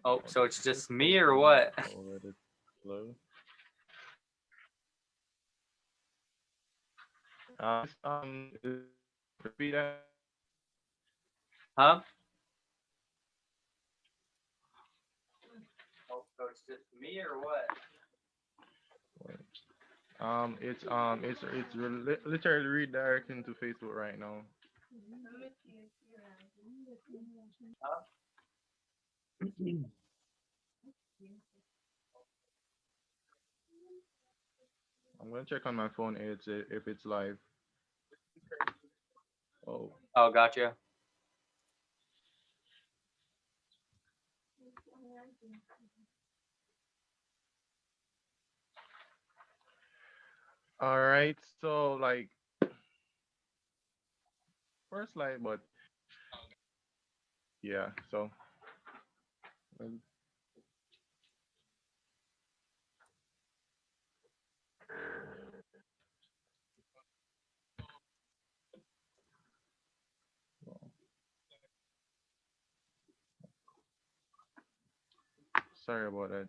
Oh, Hold so on, it's just just me or let me what? let it flow. Repeat that. Huh? Oh, so it's just me or what? Wait. It's literally redirecting to Facebook right now. Huh? I'm gonna check on my phone if it's live. Oh, Oh, gotcha. all right. So like first live, but yeah. So um, sorry about that.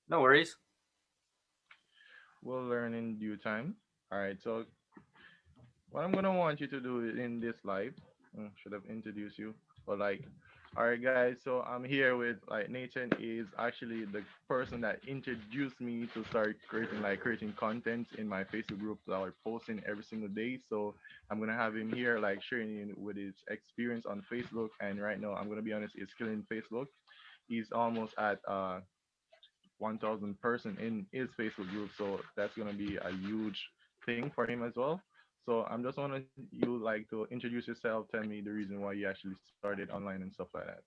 No worries. We'll learn in due time. All right. So what I'm gonna want you to do in this live, should have introduced you, but like, all right, guys. So I'm here with like Nathan is actually the person that introduced me to start creating content in my Facebook group that I posting every single day. So I'm gonna have him here like sharing with his experience on Facebook. And right now, I'm gonna be honest, he's killing Facebook. He's almost at 1,000 person in his Facebook group. So that's gonna be a huge thing for him as well. So I'm just wanting you like to introduce yourself, tell me the reason why you actually started online and stuff like that.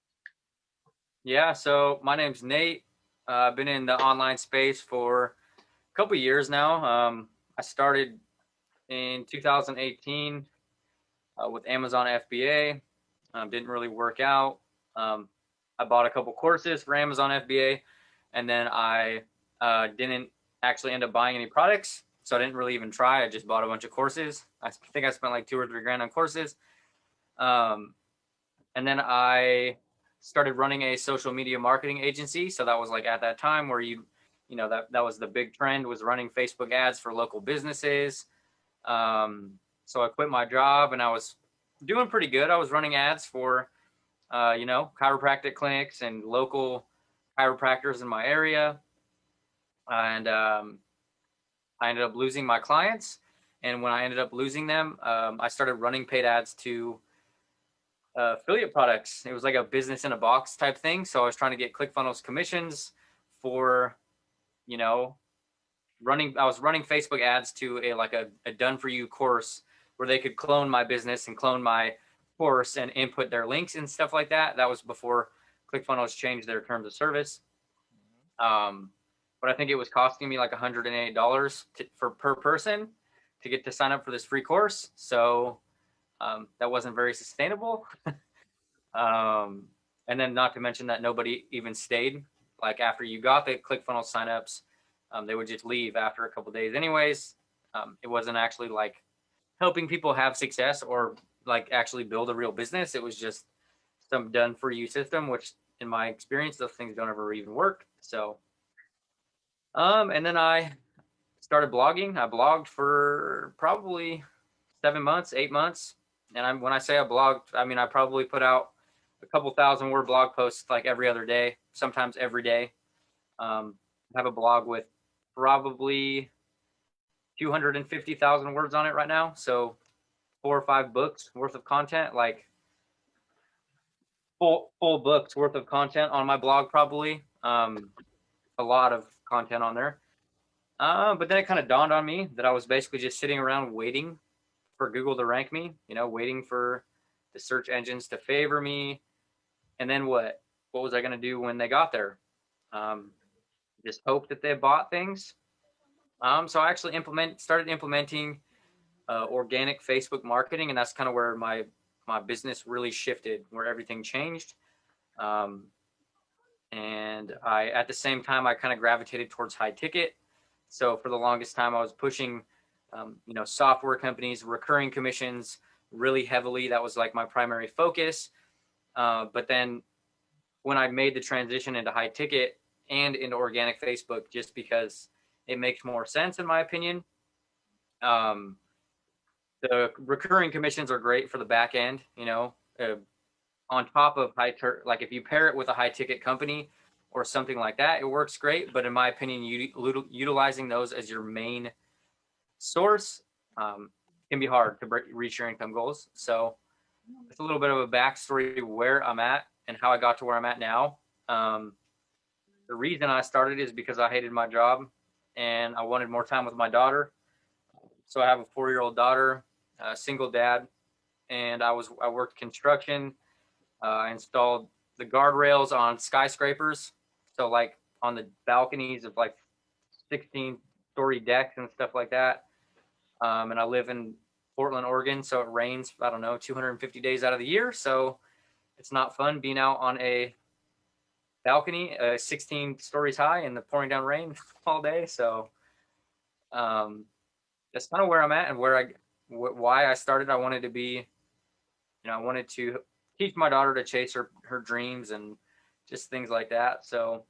Yeah, so my name's Nate. I've been in the online space for a couple years now. I started in 2018 with Amazon FBA. Didn't really work out. Um, I bought a couple courses for Amazon FBA, and then I didn't actually end up buying any products. So I didn't really even try. I just bought a bunch of courses. I think I spent like 2 or 3 grand on courses. Um, and then I started running a social media marketing agency. So that was like at that time where that was the big trend, was running Facebook ads for local businesses. Um, so I quit my job and I was doing pretty good. I was running ads for chiropractic clinics and local chiropractors in my area, and I ended up losing my clients. And when I ended up losing them, I started running paid ads to affiliate products. It was like a business in a box type thing. So I was trying to get ClickFunnels commissions for, you know, running. I was running Facebook ads to a done for you course where they could clone my business and clone my course and input their links and stuff like that. That was before ClickFunnels changed their terms of service. Um, but I think it was costing me like $108 for per person to get to sign up for this free course. So that wasn't very sustainable. Um, and then not to mention that nobody even stayed. Like after you got the ClickFunnels signups, they would just leave after a couple days. Anyways, it wasn't actually like helping people have success or like actually build a real business. It was just some done for you system, which in my experience, those things don't ever even work. So, and then I started blogging. I blogged for probably 7 months, 8 months. And when I say I blogged, I mean I probably put out a couple thousand word blog posts like every other day, sometimes every day. I have a blog with probably 250,000 words on it right now. So 4 or 5 books worth of content, like full books worth of content on my blog, probably. A lot of content on there. But then it kind of dawned on me that I was basically just sitting around waiting for Google to rank me, waiting for the search engines to favor me. And then what? What was I going to do when they got there? Um, just hope that they bought things. So I actually started implementing organic Facebook marketing, and that's kind of where my business really shifted, where everything changed. Um, and I at the same time I kind of gravitated towards high ticket. So for the longest time I was pushing, software companies, recurring commissions really heavily. That was like my primary focus. But then when I made the transition into high ticket and into organic Facebook, just because it makes more sense in my opinion. Um, the recurring commissions are great for the back end, on top of like if you pair it with a high ticket company or something like that, it works great. But in my opinion, utilizing those as your main source um, can be hard to reach your income goals. So it's a little bit of a backstory where I'm at and how I got to where I'm at now. Um, the reason I started is because I hated my job and I wanted more time with my daughter. So I have a 4-year-old daughter, a single dad, and I worked construction. I installed the guardrails on skyscrapers, so like on the balconies of like 16-story decks and stuff like that. And I live in Portland, Oregon, so it rains, I don't know, 250 days out of the year. So it's not fun being out on a balcony, 16 stories high, in the pouring down rain all day. So that's kind of where I'm at and why I started. I wanted to be, I wanted to teach my daughter to chase her dreams and just things like that. So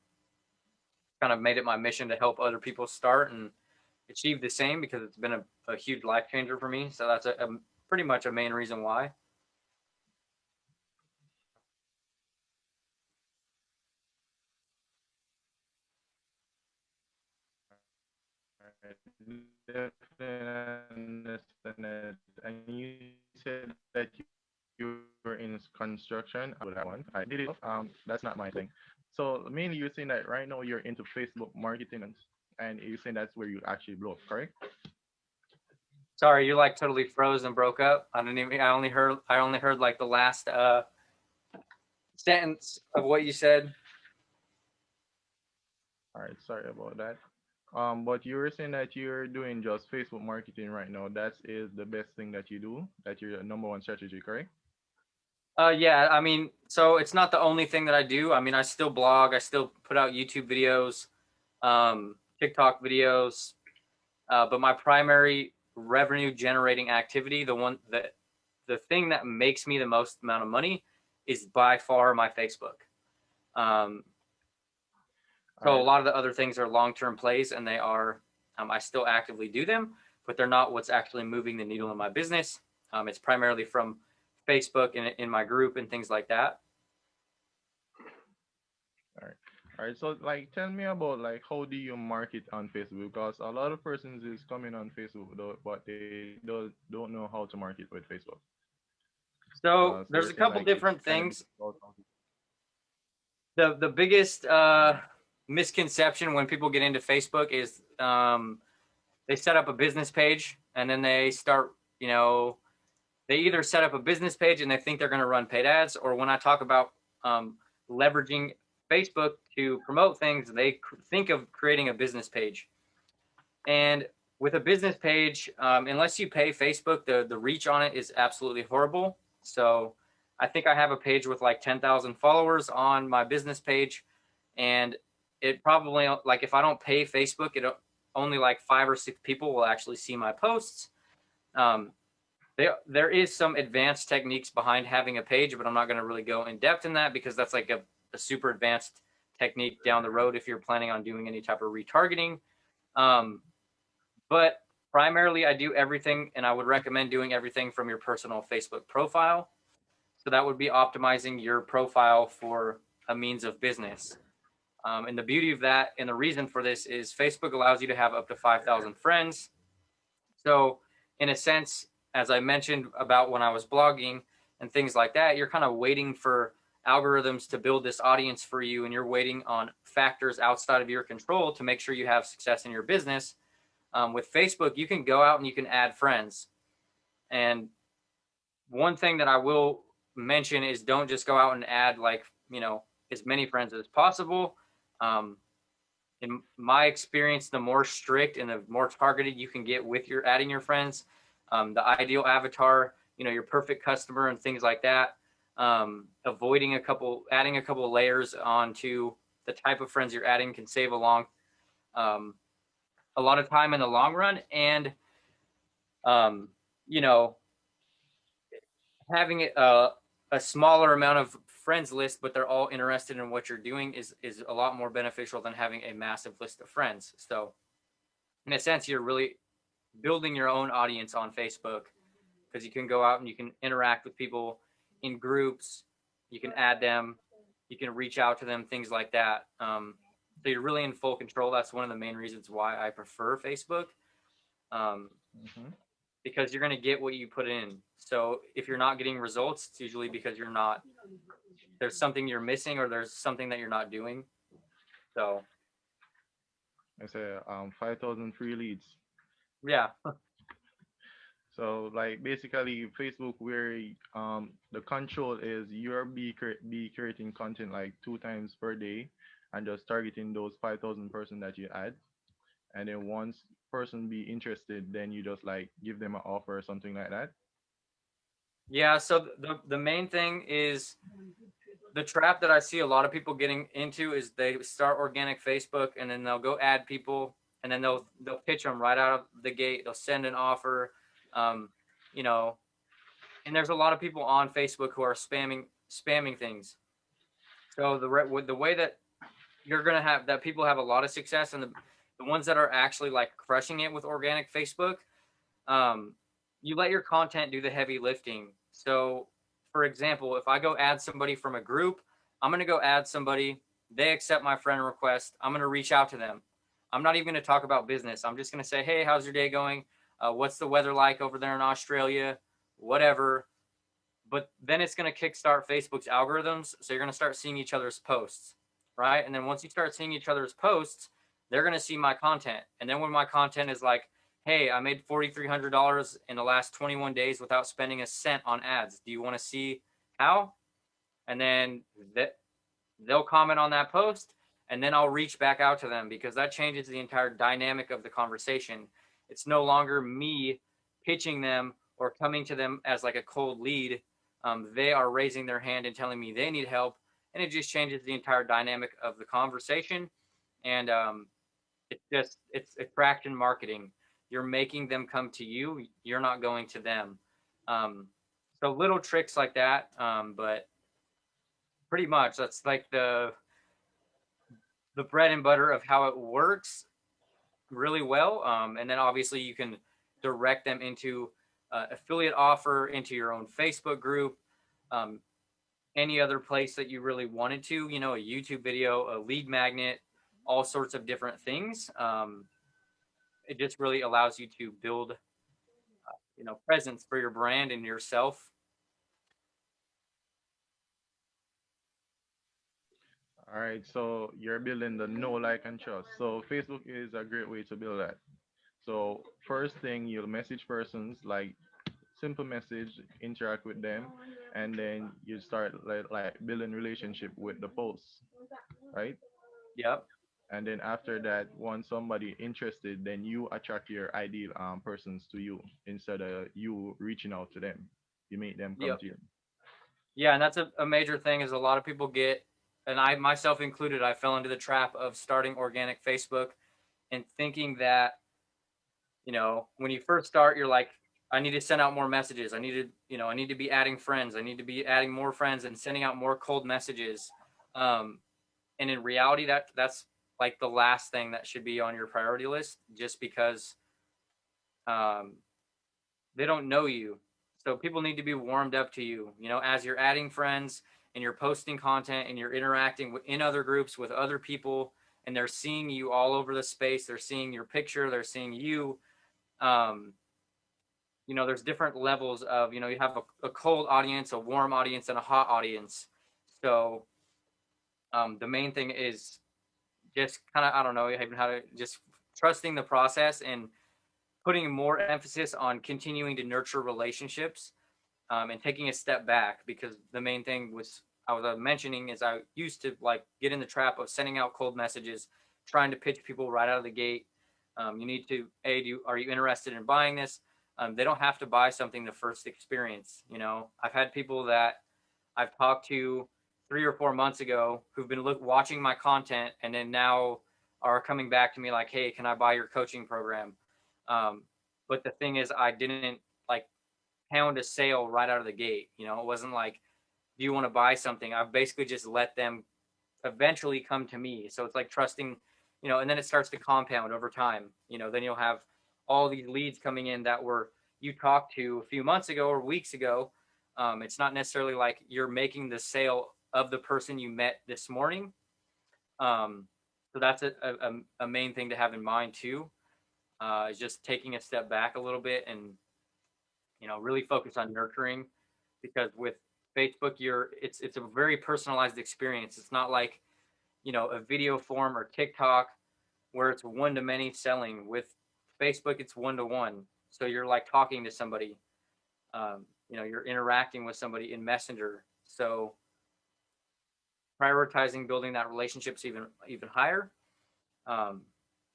kind of made it my mission to help other people start and achieve the same, because it's been a huge life changer for me. So that's a pretty much a main reason why. Definitely understand it. And you said that you were in construction. I would have one. I did it. That's not my thing. So mainly you're saying that right now you're into Facebook marketing, and you're saying that's where you actually blow up, correct? Sorry, you like totally froze and broke up. I only heard like the last sentence of what you said. All right, sorry about that. But you were saying that you're doing just Facebook marketing right now. That is the best thing that you do. That's your number one strategy, correct? Yeah, I mean, so it's not the only thing that I do. I mean, I still blog, I still put out YouTube videos, TikTok videos, but my primary revenue generating activity, the thing that makes me the most amount of money, is by far my Facebook. Um, All so a right. lot of the other things are long term plays, and they are, I still actively do them, but they're not what's actually moving the needle in my business. It's primarily from Facebook and in my group and things like that. All right. All right. So like tell me about like how do you market on Facebook? Because a lot of persons is coming on Facebook though, but they don't know how to market with Facebook. So So there's you're a saying couple like it's different kind of things. difficult. The biggest Mm. misconception when people get into Facebook is they set up a business page and then they start, they either set up a business page and they think they're going to run paid ads, or when I talk about um, leveraging Facebook to promote things, they think of creating a business page. And with a business page, unless you pay Facebook, the reach on it is absolutely horrible. So I think I have a page with like 10,000 followers on my business page, and it probably, like, if I don't pay Facebook, it only like 5 or 6 people will actually see my posts. Um, there is some advanced techniques behind having a page, but I'm not going to really go in depth in that, because that's like a super advanced technique down the road if you're planning on doing any type of retargeting. Um, but primarily, I do everything, and I would recommend doing everything from your personal Facebook profile. So that would be optimizing your profile for a means of business. And the beauty of that, and the reason for this, is Facebook allows you to have up to 5,000 friends. So, in a sense, as I mentioned about when I was blogging and things like that, you're kind of waiting for algorithms to build this audience for you, and you're waiting on factors outside of your control to make sure you have success in your business. With Facebook, you can go out and you can add friends. And one thing that I will mention is, don't just go out and add, like, as many friends as possible. Um, in my experience, the more strict and the more targeted you can get with your adding your friends, the ideal avatar, your perfect customer and things like that. Adding a couple of layers onto the type of friends you're adding can save um, a lot of time in the long run. And um, you know, having a smaller amount of friends list, but they're all interested in what you're doing is a lot more beneficial than having a massive list of friends. So in a sense, you're really building your own audience on Facebook because you can go out and you can interact with people in groups, you can add them, you can reach out to them, things like that. So you're really in full control. That's one of the main reasons why I prefer Facebook. Um, Mm-hmm. because you're going to get what you put in. So if you're not getting results, it's usually because you're not, there's something you're missing or there's something that you're not doing. So I say 5,000 free leads. yeah, So like basically Facebook where the control is be creating content like 2 times per day and just targeting those 5,000 person that you add. And then once person be interested, then you just like give them an offer or something like that. yeah. So the main thing is the trap that I see a lot of people getting into is they start organic Facebook and then they'll go add people and then they'll pitch them right out of the gate. They'll send an offer, um, you know, and there's a lot of people on Facebook who are spamming things. So the way that you're gonna have that people have a lot of success and the ones that are actually like crushing it with organic Facebook, um, you let your content do the heavy lifting. So, for example, if I go add somebody from a group, I'm going to go add somebody. They accept my friend request. I'm going to reach out to them. I'm not even going to talk about business. I'm just going to say, hey, how's your day going? What's the weather like over there in Australia? Whatever. But then it's going to kickstart Facebook's algorithms. So you're going to start seeing each other's posts, right? And then once you start seeing each other's posts, they're going to see my content. And then when my content is like, hey, I made $4,300 in the last 21 days without spending a cent on ads. Do you want to see how? And then they'll comment on that post, and then I'll reach back out to them because that changes the entire dynamic of the conversation. It's no longer me pitching them or coming to them as like a cold lead. They are raising their hand and telling me they need help, and it just changes the entire dynamic of the conversation. And it's attraction marketing. You're making them come to you. You're not going to them. Um, so little tricks like that, but pretty much that's like the bread and butter of how it works really well. And then obviously you can direct them into affiliate offer, into your own Facebook group, um, any other place that you really wanted to, you know, a YouTube video, a lead magnet, all sorts of different things. It just really allows you to build, you know, presence for your brand and yourself. All right, so you're building the know, like, and trust. So Facebook is a great way to build that. So first thing, you'll message persons like simple message, interact with them, and then you start like building relationship with the posts, right? Yep. And then after that, once somebody interested, then you attract your ideal persons to you instead of you reaching out to them. You make them come Yep. to you. Yeah, and that's a major thing is a lot of people get, and I myself included, I fell into the trap of starting organic Facebook and thinking that, you know, when you first start, you're like, I need to send out more messages. I need to, you know, I need to be adding friends. I need to be adding more friends and sending out more cold messages. Um, and in reality, that's like the last thing that should be on your priority list, just because um, they don't know you. So people need to be warmed up to you, you know, as you're adding friends and you're posting content and you're interacting in other groups with other people and they're seeing you all over the space. They're seeing your picture. They're seeing you. Um, you know, there's different levels of, you know, you have a cold audience, a warm audience, and a hot audience. So the main thing is just kind of, I don't know even how to just trusting the process and putting more emphasis on continuing to nurture relationships, and taking a step back because the main thing was I was mentioning is I used to like get in the trap of sending out cold messages, trying to pitch people right out of the gate. You need to are you interested in buying this? They don't have to buy something the first experience. You know, I've had people that I've talked to 3 or 4 months ago who've been watching my content and then now are coming back to me like, hey, can I buy your coaching program? Um, but the thing is, I didn't like pound a sale right out of the gate. You know, it wasn't like do you want to buy something? I've basically just let them eventually come to me. So it's like trusting, and then it starts to compound over time. Then you'll have all these leads coming in that were you talked to a few months ago or weeks ago. It's not necessarily like you're making the sale of the person you met this morning. Um, so that's a main thing to have in mind too. Is just taking a step back a little bit and really focus on nurturing, because with Facebook, it's a very personalized experience. It's not like a video form or TikTok where it's one to many selling. With Facebook, it's one to one. So you're like talking to somebody. You're interacting with somebody in Messenger. So prioritizing building that relationships even higher. Um,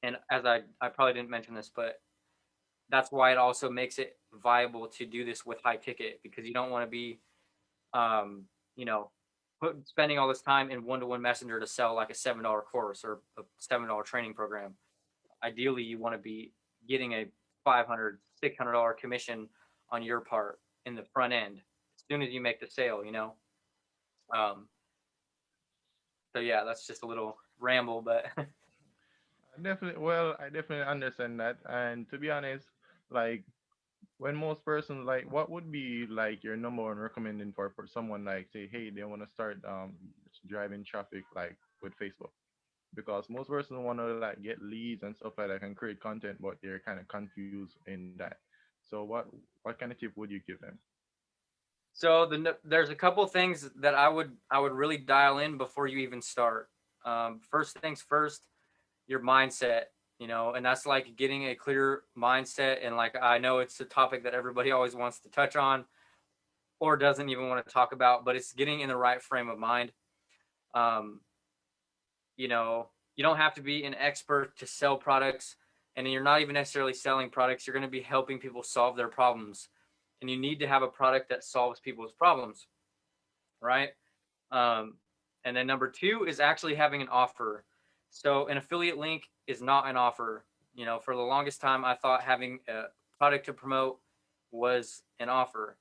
and as I probably didn't mention this, but that's why it also makes it viable to do this with high ticket, because you don't want to be um, you know, spending all this time in one-to-one messenger to sell like a $7 course or a $7 training program. Ideally, you want to be getting a 500, $600 commission on your part in the front end as soon as you make the sale. Um, so yeah, that's just a little ramble, but Definitely. Well, I definitely understand that. And to be honest, like when most persons like, what would be like your number one recommending for someone like say, hey, they want to start driving traffic like with Facebook, because most persons want to like get leads and stuff like that and create content, but they're kind of confused in that. So what kind of tip would you give them? there's a couple things that I would really dial in before you even start. First things first, your mindset, and that's like getting a clear mindset. And like, I know it's a topic that everybody always wants to touch on or doesn't even want to talk about, but it's getting in the right frame of mind. Um, you don't have to be an expert to sell products, and you're not even necessarily selling products. You're going to be helping people solve their problems, and you need to have a product that solves people's problems, right? Um, and then number two is actually having an offer. So an affiliate link is not an offer. For the longest time, I thought having a product to promote was an offer,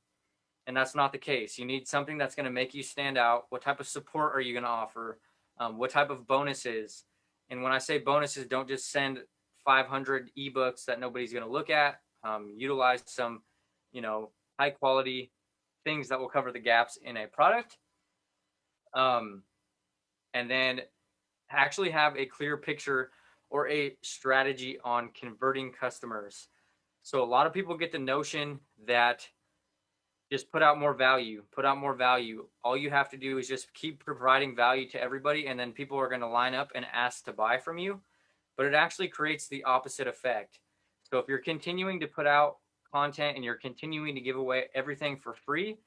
and that's not the case. You need something that's going to make you stand out. What type of support are you going to offer? What type of bonuses? And when I say bonuses, don't just send 500 ebooks that nobody's going to look at. Utilize some, high quality things that will cover the gaps in a product. Um, and then actually have a clear picture or a strategy on converting customers. So a lot of people get the notion that just put out more value, put out more value. All you have to do is just keep providing value to everybody, and then people are going to line up and ask to buy from you. But it actually creates the opposite effect. So if you're continuing to put out content and you're continuing to give away everything for free,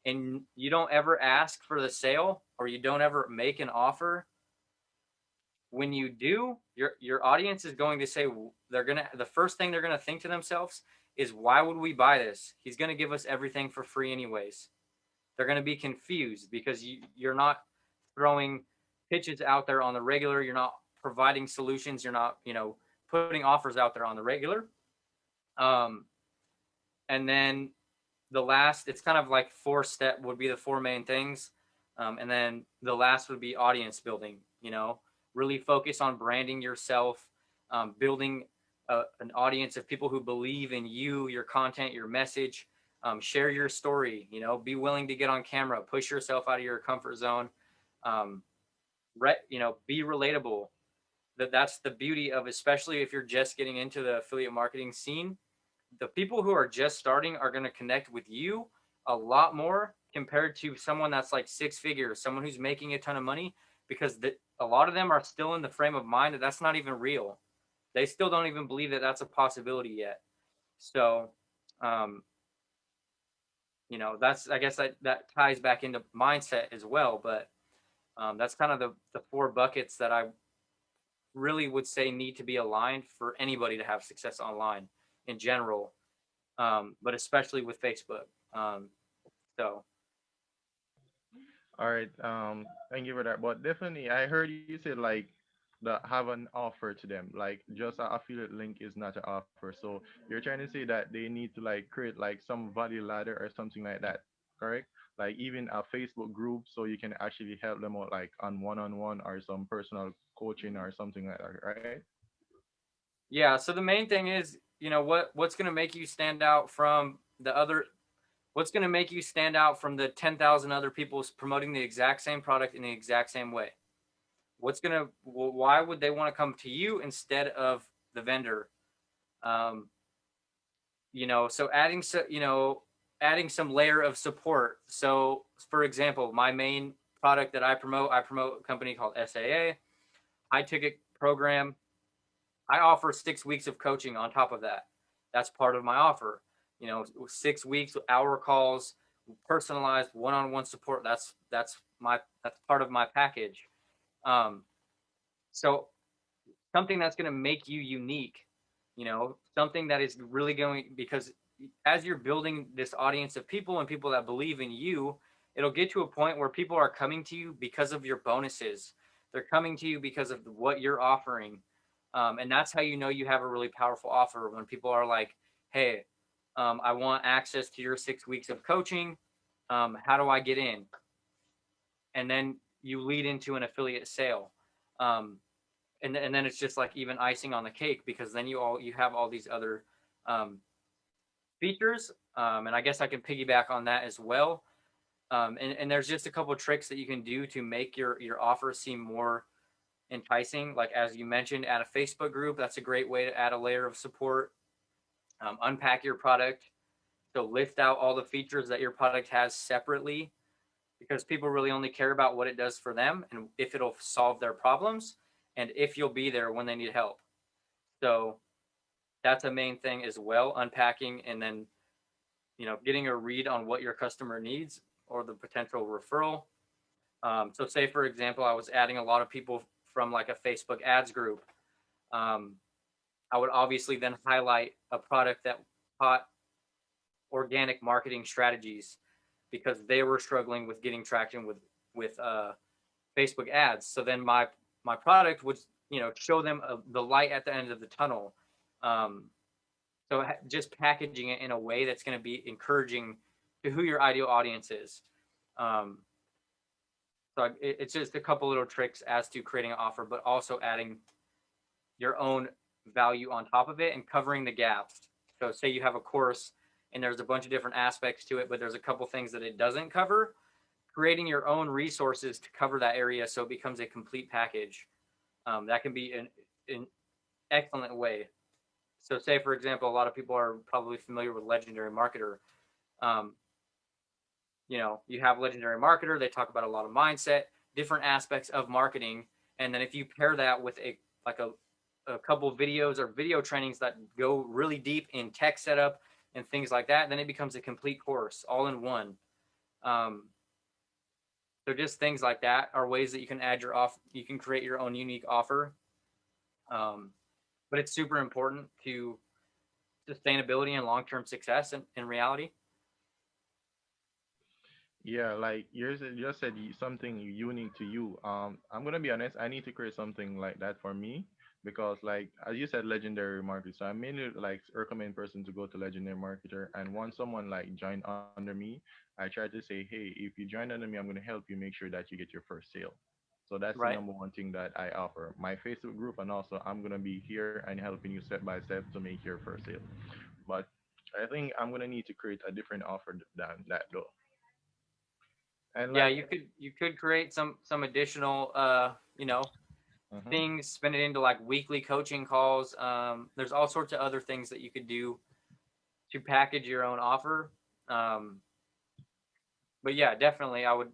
and you don't ever ask for the sale or you don't ever make an offer, when you do, your audience is going to say, the first thing they're gonna think to themselves is, why would we buy this? He's gonna give us everything for free anyways. They're gonna be confused because you're not throwing pitches out there on the regular. You're not providing solutions. You're not putting offers out there on the regular. Um, and then the last, it's kind of like four-step would be the four main things. And then the last would be audience building. Really focus on branding yourself, building an audience of people who believe in you, your content, your message. Share your story. Be willing to get on camera, push yourself out of your comfort zone. um, be relatable. That's the beauty of, especially if you're just getting into the affiliate marketing scene. The people who are just starting are going to connect with you a lot more compared to someone that's like six figures, someone who's making a ton of money, because a lot of them are still in the frame of mind that that's not even real. They still don't even believe that that's a possibility yet. So, um, that's, I guess that ties back into mindset as well. But that's kind of the four buckets that I really would say need to be aligned for anybody to have success online in general, but especially with Facebook. So All right. Thank you for that. But definitely, I heard you say like the have an offer to them. Like just an affiliate link is not an offer. So you're trying to say that they need to like create like some value ladder or something like that. Correct? like even a Facebook group, so you can actually help them out like on one-on-one or some personal coaching or something like that, right? Yeah. So the main thing is, what's going to make you stand out from the other. What's going to make you stand out from the 10,000 other people promoting the exact same product in the exact same way? Why would they want to come to you instead of the vendor? Um, so adding some layer of support. So for example, my main product that I promote a company called SAA, high ticket program. I offer 6 weeks of coaching on top of that. That's part of my offer. 6 weeks, hour calls, personalized one-on-one support. That's part of my package. Um, so something that's going to make you unique, something that is really going, because as you're building this audience of people and people that believe in you, it'll get to a point where people are coming to you because of your bonuses. They're coming to you because of what you're offering. And that's how you know you have a really powerful offer, when people are like, hey, I want access to your 6 weeks of coaching. How do I get in? And then you lead into an affiliate sale. Um, and then it's just like even icing on the cake, because then you have all these other um, features, and I guess I can piggyback on that as well. And there's just a couple of tricks that you can do to make your offer seem more enticing. Like as you mentioned, add a Facebook group. That's a great way to add a layer of support. Unpack your product. So list out all the features that your product has separately, because people really only care about what it does for them and if it'll solve their problems and if you'll be there when they need help. So that's a main thing as well, unpacking, and then getting a read on what your customer needs or the potential referral. So say for example, I was adding a lot of people from like a Facebook ads group. um, I would obviously then highlight a product that taught organic marketing strategies, because they were struggling with getting traction with Facebook ads. So then my product would show them the light at the end of the tunnel. Um, So just packaging it in a way that's going to be encouraging to who your ideal audience is. Um, it's just a couple little tricks as to creating an offer, but also adding your own value on top of it and covering the gaps. So say you have a course and there's a bunch of different aspects to it, but there's a couple things that it doesn't cover. Creating your own resources to cover that area so it becomes a complete package. That can be an excellent way. So say for example, a lot of people are probably familiar with Legendary Marketer. Um, you have Legendary Marketer. They talk about a lot of mindset, different aspects of marketing, and then if you pair that with a couple of videos or video trainings that go really deep in tech setup and things like that, then it becomes a complete course all in one. Um, so just things like that are ways that you can add your off. You can create your own unique offer. Um, but it's super important to sustainability and long-term success in reality. Yeah, like yours just said something unique to you. I'm gonna be honest. I need to create something like that for me because, like as you said, legendary marketer. So I mainly like recommend person to go to legendary marketer, and once someone like join under me, I try to say, hey, if you join under me, I'm gonna help you make sure that you get your first sale. So that's the Right. number one thing that I offer. My Facebook group, and also I'm gonna be here and helping you step by step to make your first sale. But I think I'm gonna need to create a different offer than that though. And Yeah, like, you could create some additional mhm. things, spin it into like weekly coaching calls. There's all sorts of other things that you could do to package your own offer. Um, but yeah, definitely, I would,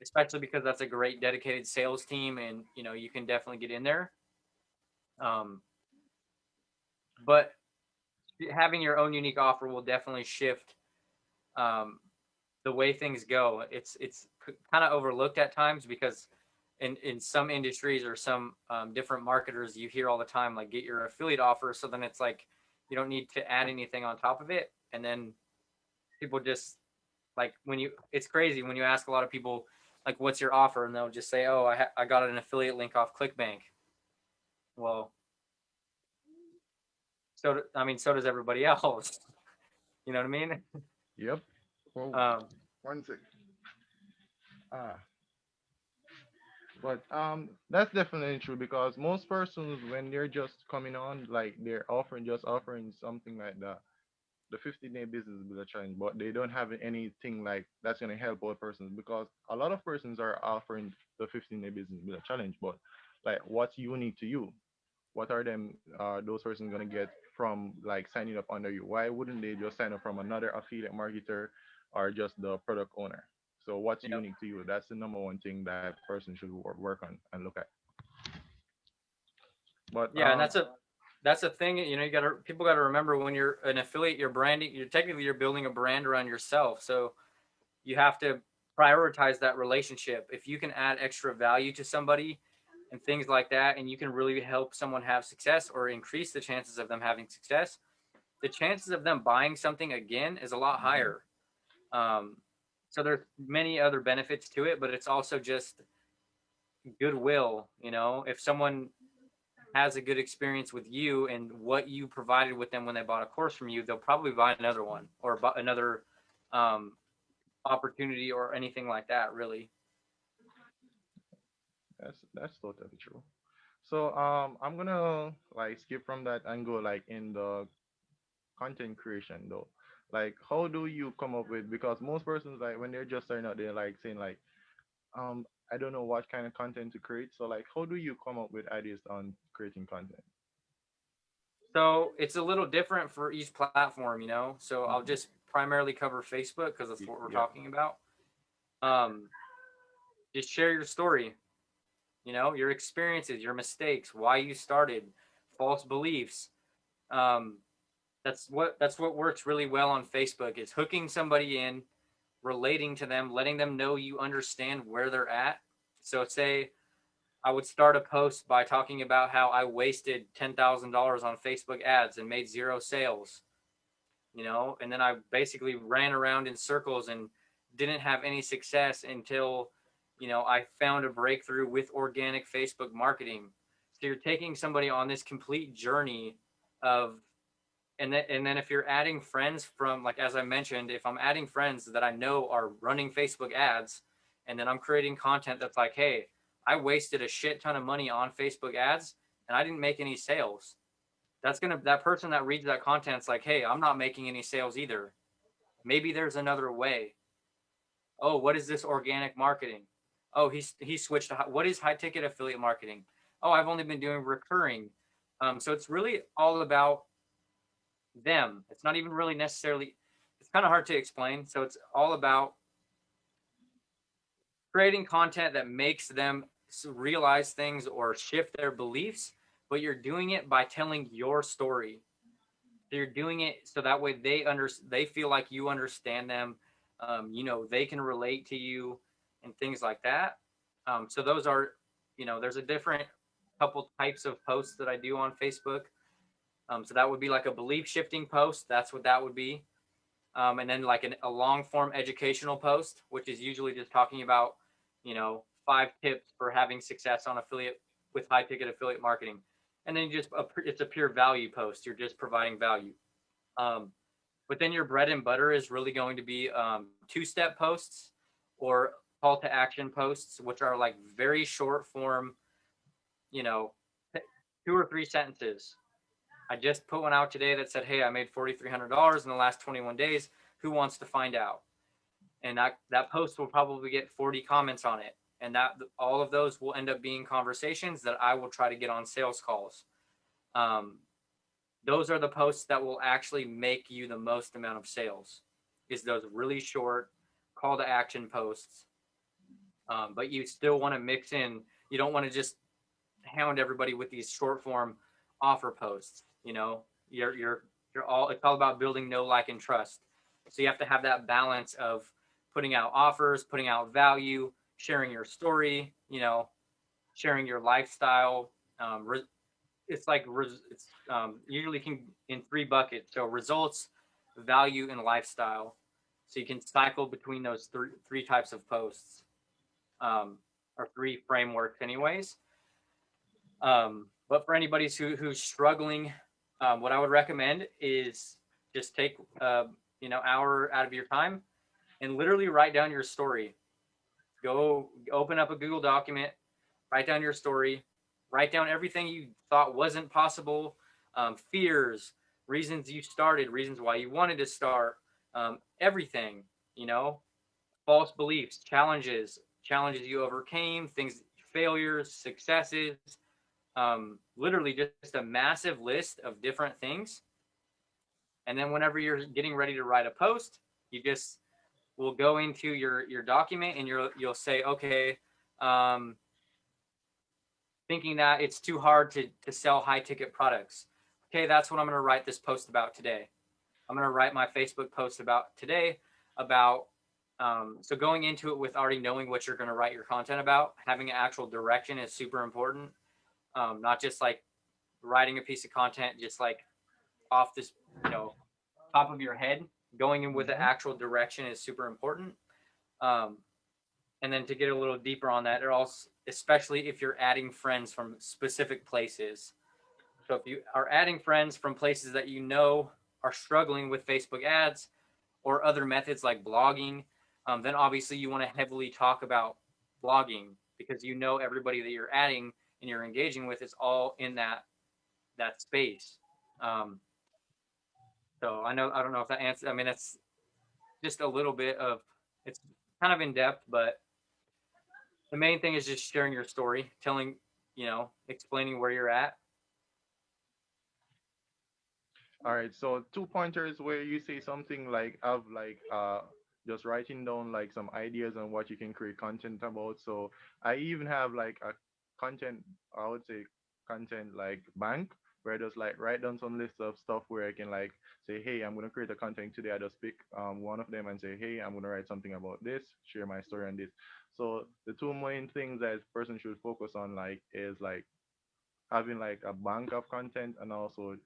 especially because that's a great dedicated sales team, and you can definitely get in there. Um, but having your own unique offer will definitely shift um, the way things go. It's kind of overlooked at times, because in some industries or some different marketers, you hear all the time like get your affiliate offer. So then it's like you don't need to add anything on top of it, and then people just like it's crazy when you ask a lot of people like what's your offer, and they'll just say, oh, I got an affiliate link off ClickBank. Well, I mean, so does everybody else. You know what I mean? Yep. Oh, Um, One sec. Ah, but that's definitely true because most persons when they're just coming on, like they're offering something like the 15-day business builder challenge, but they don't have anything like that's gonna help all persons because a lot of persons are offering the 15-day business builder challenge, but like what's unique to you? What are them those persons gonna get from like signing up under you? Why wouldn't they just sign up from another affiliate marketer or just the product owner? So what's Yep. unique to you? That's the number one thing that person should work on and look at. But Yeah, and that's a thing. You know, you got to people got to remember when you're an affiliate, you're branding. You're technically you're building a brand around yourself. So you have to prioritize that relationship. If you can add extra value to somebody and things like that, and you can really help someone have success or increase the chances of them having success, the chances of them buying something again is a lot higher. Um, so there's many other benefits to it, but it's also just goodwill. You know, if someone has a good experience with you and what you provided with them when they bought a course from you, they'll probably buy another one or another um, opportunity or anything like that. Really. that's totally true. So I'm gonna like skip from that and go like in the content creation though. Like how do you come up with because most persons like when they're just starting out they're like saying like I don't know what kind of content to create. So like how do you come up with ideas on creating content? So it's a little different for each platform, you know. So I'll Hmm. just primarily cover Facebook because that's what we're Yeah. talking about. Um, just share your story, you know, your experiences, your mistakes, why you started, false beliefs. Um, that's what works really well on Facebook is hooking somebody in, relating to them, letting them know you understand where they're at. So say I would start a post by talking about how I wasted $10,000 on Facebook ads and made zero sales, you know, and then I basically ran around in circles and didn't have any success until, you know, I found a breakthrough with organic Facebook marketing. So you're taking somebody on this complete journey of and then if you're adding friends from like as I mentioned, if I'm adding friends that I know are running Facebook ads and then I'm creating content that's like, hey, I wasted a shit ton of money on Facebook ads and I didn't make any sales. That person that reads that content's like, hey, I'm not making any sales either. Maybe there's another way. Oh, what is this organic marketing? Oh, he switched to what is high ticket affiliate marketing? Oh, I've only been doing recurring. So it's really all about them. It's not even really necessarily. It's kind of hard to explain. So it's all about creating content that makes them realize things or shift their beliefs, but you're doing it by telling your story. So you're doing it so that way they feel like you understand them. You know, they can relate to you and things like that. So those are, you know, there's a different couple types of posts that I do on Facebook. So that would be like a belief shifting post. That's what that would be. And then like a long form educational post, which is usually just talking about, you know, 5 tips for having success on affiliate with high ticket affiliate marketing. And then it's a pure value post. You're just providing value. Um, but then your bread and butter is really going to be 2-step posts or call to action posts, which are like very short form, you know, 2 or 3 sentences. I just put one out today that said, hey, I made $4,300 in the last 21 days. Who wants to find out? And that post will probably get 40 comments on it. And that all of those will end up being conversations that I will try to get on sales calls. Um, those are the posts that will actually make you the most amount of sales is those really short call to action posts. But you still want to mix in, you don't want to just hound everybody with these short form offer posts. You know, you're all it's all about building know, like, and trust. So you have to have that balance of putting out offers, putting out value, sharing your story, you know, sharing your lifestyle. It's like it's usually can in 3 buckets. So results, value, and lifestyle. So you can cycle between those three types of posts, or 3 frameworks, anyways. But for anybody who's struggling, what I would recommend is just take you know, hour out of your time, and literally write down your story. Go open up a Google document, write down your story, write down everything you thought wasn't possible, fears, reasons you started, reasons why you wanted to start, everything, you know, false beliefs, challenges you overcame, things, failures, successes, literally just a massive list of different things. And then whenever you're getting ready to write a post, you just will go into your document and you'll say, okay, um, thinking that it's too hard to sell high ticket products. Okay, that's what I'm going to write this post about today. I'm going to write my Facebook post about today about so going into it with already knowing what you're going to write your content about, having an actual direction is super important. Not just like writing a piece of content just like off this, you know, top of your head. Going in with an Mm-hmm. actual direction is super important. Um, and then to get a little deeper on that, it also, especially if you're adding friends from specific places. So if you are adding friends from places that you know are struggling with Facebook ads or other methods like blogging, then obviously you want to heavily talk about blogging because you know everybody that you're adding and you're engaging with is all in that space. Um, so I don't know if that answers. I mean, that's just a little bit of it's kind of in depth, but the main thing is just sharing your story, telling, explaining where you're at. All right, so two pointers where you say something like of like just writing down like some ideas on what you can create content about. So I even have like a content, I would say content like bank where I just like write down some list of stuff where I can like say, hey, I'm gonna create a content today. I just pick one of them and say, hey, I'm gonna write something about this, share my story on this. So the two main things that a person should focus on like is like having like a bank of content and also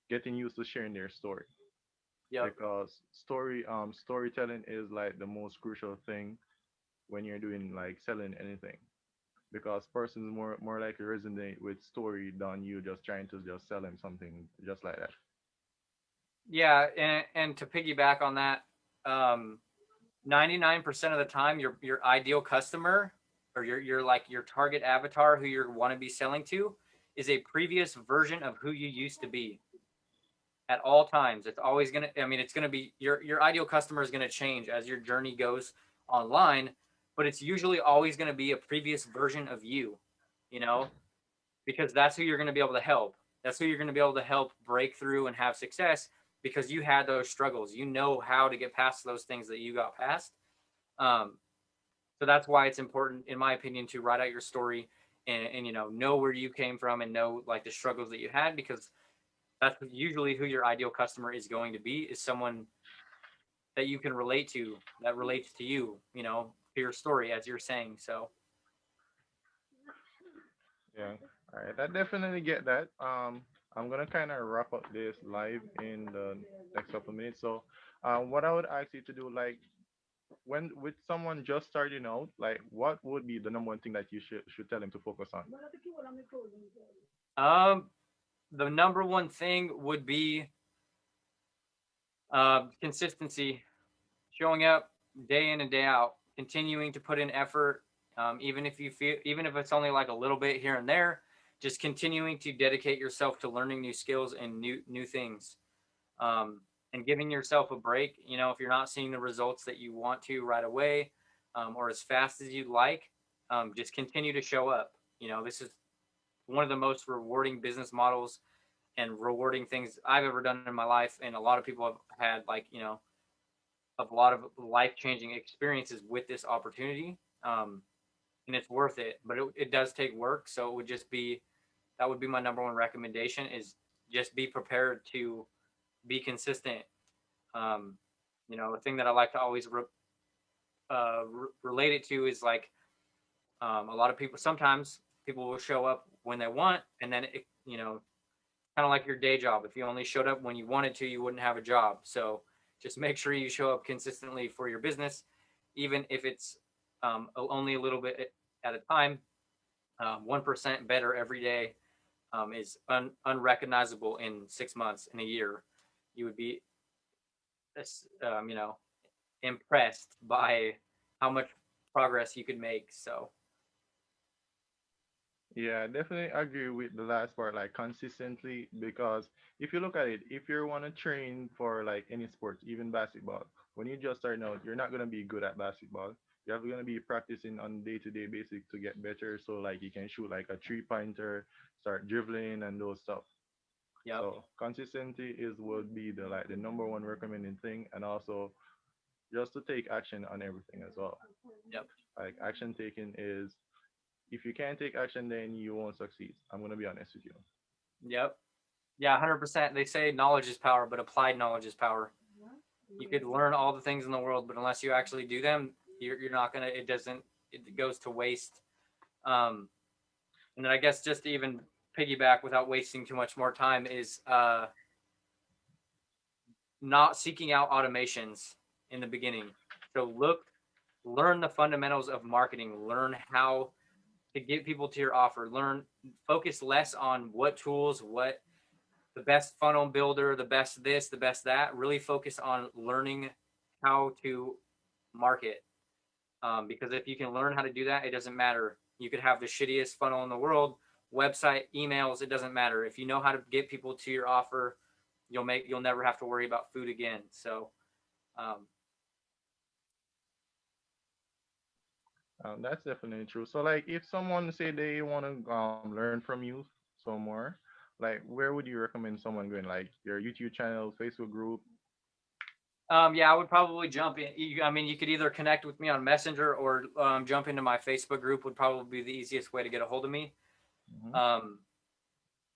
getting used to sharing their story Yep. because storytelling is like the most crucial thing when you're doing like selling anything because persons more likely resonate with story than you just trying to just sell them something just like that. Yeah, and to piggyback on that, 99% of the time, your ideal customer or your like your target avatar who you want to be selling to is a previous version of who you used to be at all times. It's always gonna. I mean, it's gonna be your ideal customer is gonna change as your journey goes online, but it's usually always gonna be a previous version of you. You know, because that's who you're going to be able to help. That's who you're going to be able to help break through and have success because you had those struggles. You know how to get past those things that you got past. Um, so that's why it's important, in my opinion, to write out your story and know where you came from and know like the struggles that you had because that's usually who your ideal customer is going to be is someone that you can relate to that relates to you, to your story as you're saying. So Yeah. All right, I definitely get that. I'm gonna kind of wrap up this live in the next couple of minutes. So, what I would ask you to do, like, when with someone just starting out, like, what would be the number one thing that you should tell them to focus on? um, the number one thing would be consistency, showing up day in and day out, continuing to put in effort, even if it's only like a little bit here and there, just continuing to dedicate yourself to learning new skills and new things, and giving yourself a break. If you're not seeing the results that you want to right away, or as fast as you'd like, just continue to show up. This is one of the most rewarding business models and rewarding things I've ever done in my life, and a lot of people have had like a lot of life changing experiences with this opportunity. And it's worth it, but it does take work. So it would just be that would be my number one recommendation is just be prepared to be consistent. Um, the thing that I like to always relate it to is like a lot of people. Sometimes people will show up when they want, and then kind of like your day job. If you only showed up when you wanted to, you wouldn't have a job. So just make sure you show up consistently for your business, even if it's only a little bit at a time. 1% better every day is unrecognizable in 6 months, in a year. You would be, um, you know, impressed by how much progress you could make. So, Yeah, I definitely agree with the last part, like consistently, because if you look at it, if you want to train for like any sports, even basketball, when you just starting out, you're not gonna be good at basketball. You're gonna be practicing on day-to-day basis to get better, so like you can shoot like a three-pointer, start dribbling and those stuff. yep, So consistency is would be the like the number one recommending thing, and also just to take action on everything as well. yep, Like action taking is if you can't take action, then you won't succeed. I'm gonna be honest with you. yep. Yeah, 100%. They say knowledge is power, but applied knowledge is power. You could learn all the things in the world, but unless you actually do them, you're not gonna. It doesn't. It goes to waste. Um, and then I guess just to even piggyback without wasting too much more time is not seeking out automations in the beginning. So learn the fundamentals of marketing. Learn how to get people to your offer. Focus less on what tools, what the best funnel builder, the best this, the best that. Really focus on learning how to market. Because if you can learn how to do that, it doesn't matter. You could have the shittiest funnel in the world, website, emails, it doesn't matter. If you know how to get people to your offer, you'll never have to worry about food again. So um, That's definitely true. So, like, if someone say they want to learn from you some more, like, where would you recommend someone going? Like your YouTube channel, Facebook group. yeah, I would probably jump in. I mean, you could either connect with me on Messenger or jump into my Facebook group would probably be the easiest way to get a hold of me. Hmm. Um,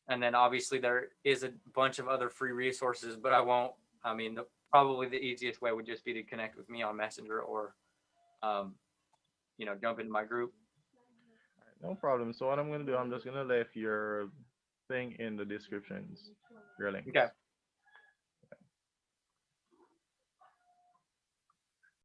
and then obviously there is a bunch of other free resources, but I won't. I mean, probably the easiest way would just be to connect with me on Messenger or, um, jump into my group. No problem. So what I'm gonna do, I'm just gonna leave your thing in the descriptions, your Okay. links.